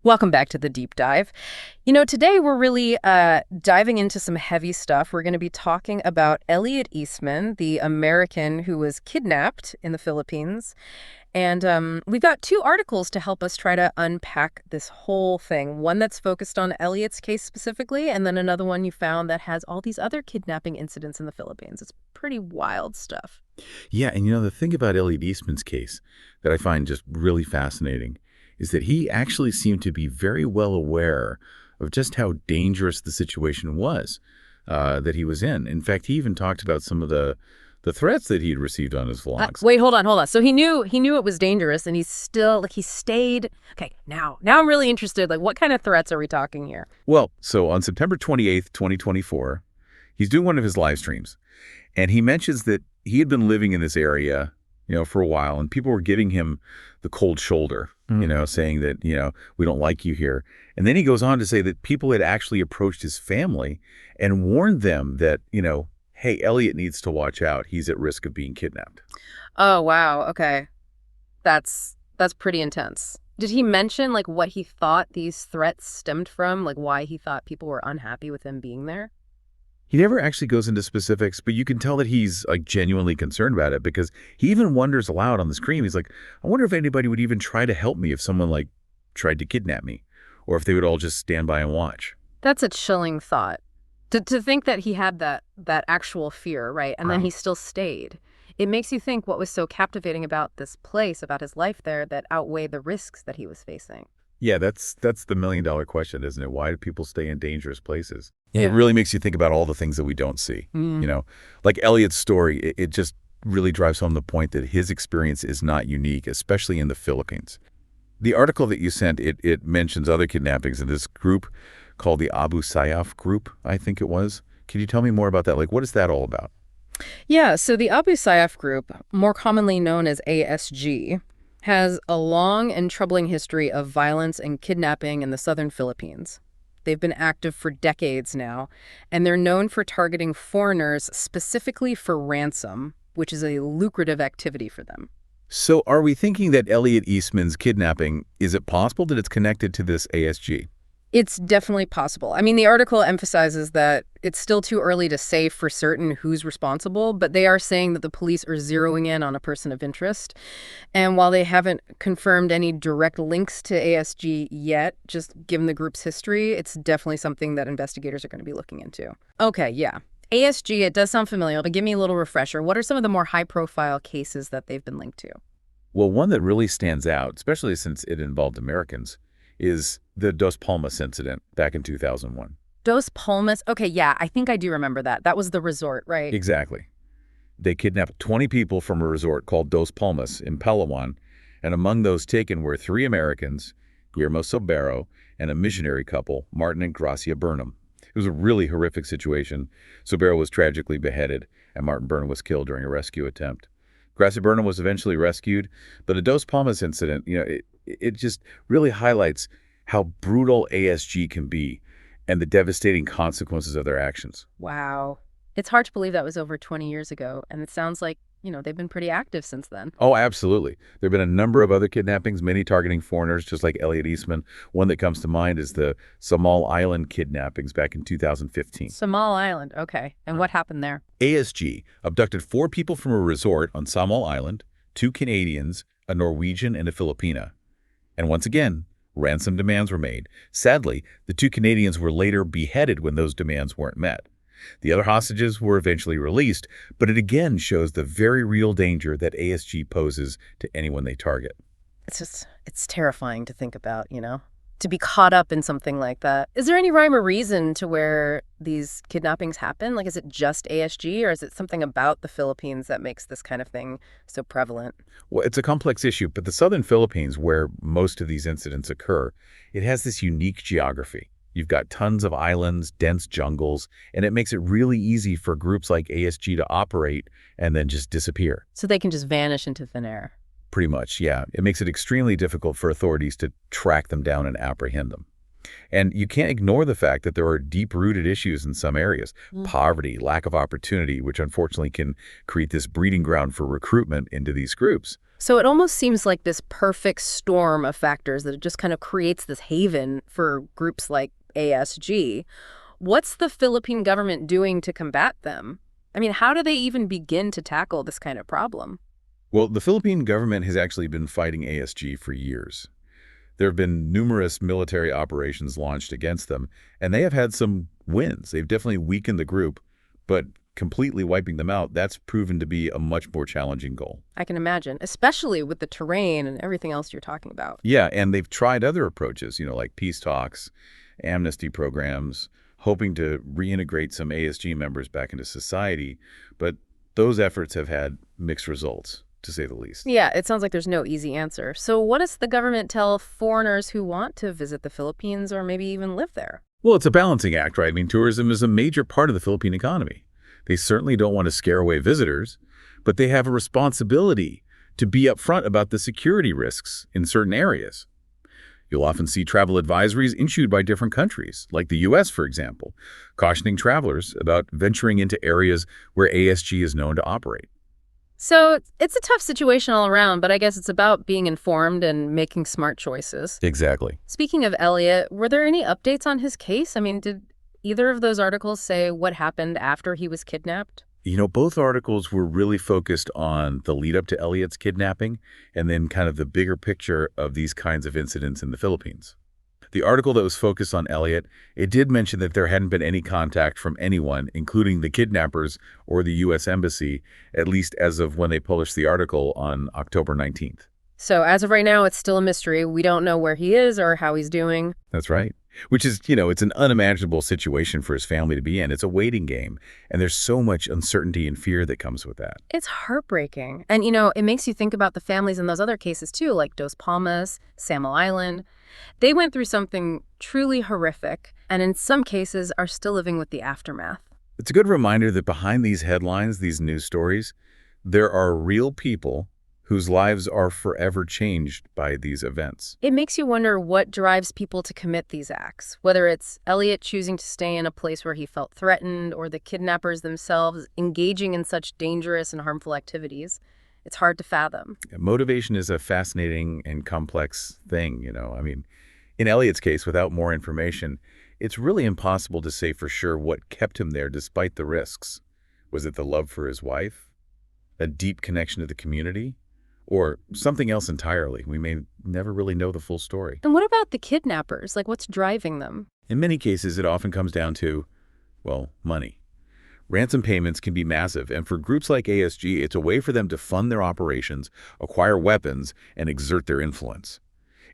Welcome back to the deep dive. Today we're really diving into some heavy stuff. We're going to be talking about Elliot Eastman, the American who was kidnapped in the Philippines. And we've got two articles to help us try to unpack this whole thing. One that's focused on Elliot's case specifically, and then another one you found that has all these other kidnapping incidents in the Philippines. It's pretty wild stuff. Yeah, and the thing about Elliot Eastman's case that I find just really fascinating is that he actually seemed to be very well aware of just how dangerous the situation was that he was in. In fact, he even talked about some of the threats that he'd received on his vlogs. Wait, hold on. So he knew it was dangerous, and he stayed. Okay, now I'm really interested. Like, what kind of threats are we talking here? Well, so on September 28th, 2024, he's doing one of his live streams, and he mentions that he had been living in this area, for a while, and people were giving him the cold shoulder, saying that, we don't like you here. And then he goes on to say that people had actually approached his family and warned them that, hey, Elliot needs to watch out. He's at risk of being kidnapped. Oh, wow. Okay. That's pretty intense. Did he mention like what he thought these threats stemmed from, like why he thought people were unhappy with him being there? He never actually goes into specifics, but you can tell that he's like genuinely concerned about it because he even wonders aloud on the screen. He's like, I wonder if anybody would even try to help me if someone like tried to kidnap me, or if they would all just stand by and watch. That's a chilling thought. To think that he had that actual fear, right? And then he still stayed. It makes you think what was so captivating about this place, about his life there, that outweighed the risks that he was facing. Yeah, that's the million-dollar question, isn't it? Why do people stay in dangerous places? Yeah. It really makes you think about all the things that we don't see. Like Elliot's story, it just really drives home the point that his experience is not unique, especially in the Philippines. The article that you sent, it mentions other kidnappings in this group called the Abu Sayyaf group, I think it was. Can you tell me more about that? Like, what is that all about? Yeah, so the Abu Sayyaf group, more commonly known as ASG, has a long and troubling history of violence and kidnapping in the southern Philippines. They've been active for decades now, and they're known for targeting foreigners specifically for ransom, which is a lucrative activity for them. So are we thinking that Elliot Eastman's kidnapping, is it possible that it's connected to this ASG? It's definitely possible. I mean, the article emphasizes that it's still too early to say for certain who's responsible, but they are saying that the police are zeroing in on a person of interest. And while they haven't confirmed any direct links to ASG yet, just given the group's history, it's definitely something that investigators are going to be looking into. Okay, yeah. ASG, it does sound familiar, but give me a little refresher. What are some of the more high-profile cases that they've been linked to? Well, one that really stands out, especially since it involved Americans, is the Dos Palmas incident back in 2001. Dos Palmas? Okay, yeah, I think I do remember that. That was the resort, right? Exactly. They kidnapped 20 people from a resort called Dos Palmas in Palawan, and among those taken were 3 Americans, Guillermo Sobero, and a missionary couple, Martin and Gracia Burnham. It was a really horrific situation. Sobero was tragically beheaded, and Martin Burnham was killed during a rescue attempt. Gracia Burnham was eventually rescued, but the Dos Palmas incident, it just really highlights how brutal ASG can be and the devastating consequences of their actions. Wow. It's hard to believe that was over 20 years ago, and it sounds like, they've been pretty active since then. Oh, absolutely. There have been a number of other kidnappings, many targeting foreigners, just like Elliot Eastman. One that comes to mind is the Samal Island kidnappings back in 2015. Samal Island, okay. And what happened there? ASG abducted 4 people from a resort on Samal Island, 2 Canadians, a Norwegian, and a Filipina. And once again, ransom demands were made. Sadly, the 2 Canadians were later beheaded when those demands weren't met. The other hostages were eventually released, but it again shows the very real danger that ASG poses to anyone they target. It's terrifying to think about, to be caught up in something like that. Is there any rhyme or reason to where these kidnappings happen? Like, is it just ASG, or is it something about the Philippines that makes this kind of thing so prevalent? Well, it's a complex issue, but the southern Philippines, where most of these incidents occur, it has this unique geography. You've got tons of islands, dense jungles, and it makes it really easy for groups like ASG to operate and then just disappear. So they can just vanish into thin air. Pretty much, yeah. It makes it extremely difficult for authorities to track them down and apprehend them. And you can't ignore the fact that there are deep-rooted issues in some areas. Mm. Poverty, lack of opportunity, which unfortunately can create this breeding ground for recruitment into these groups. So it almost seems like this perfect storm of factors that it just kind of creates this haven for groups like ASG. What's the Philippine government doing to combat them? I mean, how do they even begin to tackle this kind of problem? Well, the Philippine government has actually been fighting ASG for years. There have been numerous military operations launched against them, and they have had some wins. They've definitely weakened the group, but completely wiping them out, that's proven to be a much more challenging goal. I can imagine, especially with the terrain and everything else you're talking about. Yeah, and they've tried other approaches, like peace talks, amnesty programs, hoping to reintegrate some ASG members back into society, but those efforts have had mixed results, to say the least. Yeah, it sounds like there's no easy answer. So what does the government tell foreigners who want to visit the Philippines or maybe even live there? Well, it's a balancing act, right? I mean, tourism is a major part of the Philippine economy. They certainly don't want to scare away visitors, but they have a responsibility to be upfront about the security risks in certain areas. You'll often see travel advisories issued by different countries, like the U.S., for example, cautioning travelers about venturing into areas where ASG is known to operate. So it's a tough situation all around, but I guess it's about being informed and making smart choices. Exactly. Speaking of Elliot, were there any updates on his case? I mean, did either of those articles say what happened after he was kidnapped? Both articles were really focused on the lead up to Elliott's kidnapping and then kind of the bigger picture of these kinds of incidents in the Philippines. The article that was focused on Elliot, it did mention that there hadn't been any contact from anyone, including the kidnappers or the U.S. Embassy, at least as of when they published the article on October 19th. So as of right now, it's still a mystery. We don't know where he is or how he's doing. That's right. Which is, it's an unimaginable situation for his family to be in. It's a waiting game, and there's so much uncertainty and fear that comes with that. It's heartbreaking. And, it makes you think about the families in those other cases, too, like Dos Palmas, Samuel Island. They went through something truly horrific, and in some cases are still living with the aftermath. It's a good reminder that behind these headlines, these news stories, there are real people whose lives are forever changed by these events. It makes you wonder what drives people to commit these acts, whether it's Elliot choosing to stay in a place where he felt threatened or the kidnappers themselves engaging in such dangerous and harmful activities. It's hard to fathom. Motivation is a fascinating and complex thing, I mean, in Elliot's case, without more information, it's really impossible to say for sure what kept him there despite the risks. Was it the love for his wife? A deep connection to the community? Or something else entirely? We may never really know the full story. And what about the kidnappers? Like, what's driving them? In many cases, it often comes down to, money. Ransom payments can be massive, and for groups like ASG, it's a way for them to fund their operations, acquire weapons, and exert their influence.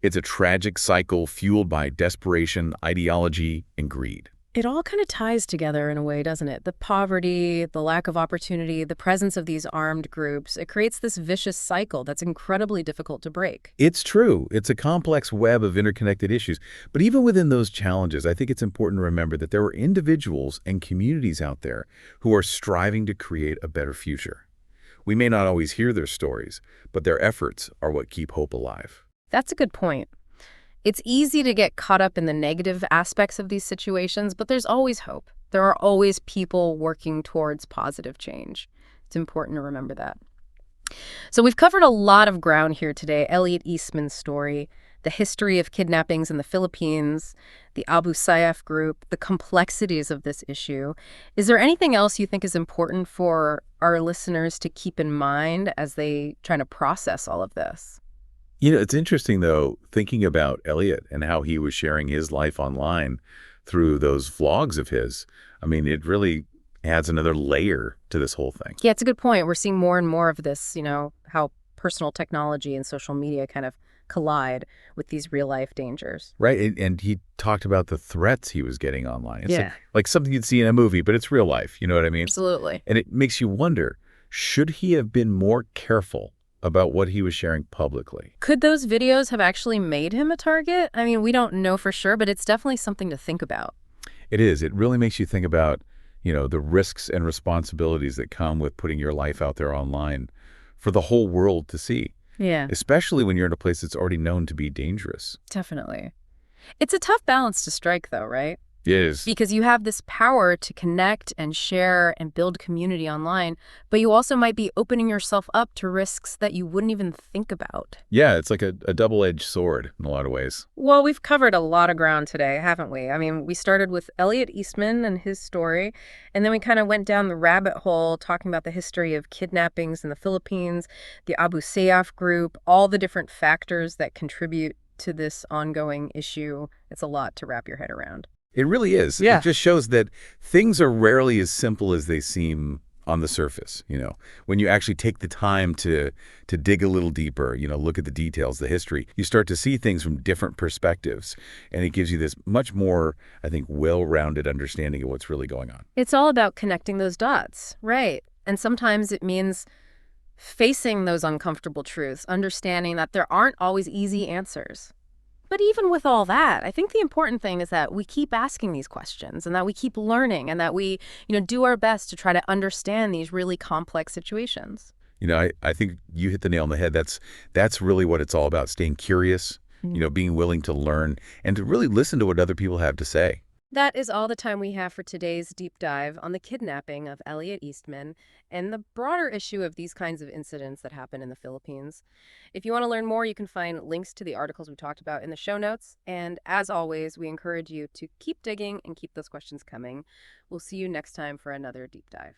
It's a tragic cycle fueled by desperation, ideology, and greed. It all kind of ties together in a way, doesn't it? The poverty, the lack of opportunity, the presence of these armed groups, it creates this vicious cycle that's incredibly difficult to break. It's true. It's a complex web of interconnected issues. But even within those challenges, I think it's important to remember that there are individuals and communities out there who are striving to create a better future. We may not always hear their stories, but their efforts are what keep hope alive. That's a good point. It's easy to get caught up in the negative aspects of these situations, but there's always hope. There are always people working towards positive change. It's important to remember that. So we've covered a lot of ground here today. Elliot Eastman's story, the history of kidnappings in the Philippines, the Abu Sayyaf group, the complexities of this issue. Is there anything else you think is important for our listeners to keep in mind as they try to process all of this? It's interesting, though, thinking about Elliot and how he was sharing his life online through those vlogs of his. I mean, it really adds another layer to this whole thing. Yeah, it's a good point. We're seeing more and more of this, how personal technology and social media kind of collide with these real-life dangers. Right, and he talked about the threats he was getting online. It's Yeah. like something you'd see in a movie, but it's real life, you know what I mean? Absolutely. And it makes you wonder, should he have been more careful about what he was sharing publicly? Could those videos have actually made him a target? I mean, we don't know for sure, but it's definitely something to think about. It is. It really makes you think about, the risks and responsibilities that come with putting your life out there online for the whole world to see, Yeah, especially when you're in a place that's already known to be dangerous. definitely. It's a tough balance to strike, though, right? It is. Because you have this power to connect and share and build community online, but you also might be opening yourself up to risks that you wouldn't even think about. Yeah, it's like a double-edged sword in a lot of ways. Well, we've covered a lot of ground today, haven't we? I mean, we started with Elliot Eastman and his story, and then we kind of went down the rabbit hole talking about the history of kidnappings in the Philippines, the Abu Sayyaf group, all the different factors that contribute to this ongoing issue. It's a lot to wrap your head around. It really is. It Yeah. just shows that things are rarely as simple as they seem on the surface. When you actually take the time to dig a little deeper, look at the details, the history, you start to see things from different perspectives, and it gives you this much more, I think, well-rounded understanding of what's really going on. It's all about connecting those dots, right? And sometimes it means facing those uncomfortable truths, understanding that there aren't always easy answers. But even with all that, I think the important thing is that we keep asking these questions and that we keep learning and that we do our best to try to understand these really complex situations. I think you hit the nail on the head. That's really what it's all about, staying curious, being willing to learn and to really listen to what other people have to say. That is all the time we have for today's deep dive on the kidnapping of Elliot Eastman and the broader issue of these kinds of incidents that happen in the Philippines. If you want to learn more, you can find links to the articles we talked about in the show notes. And as always, we encourage you to keep digging and keep those questions coming. We'll see you next time for another deep dive.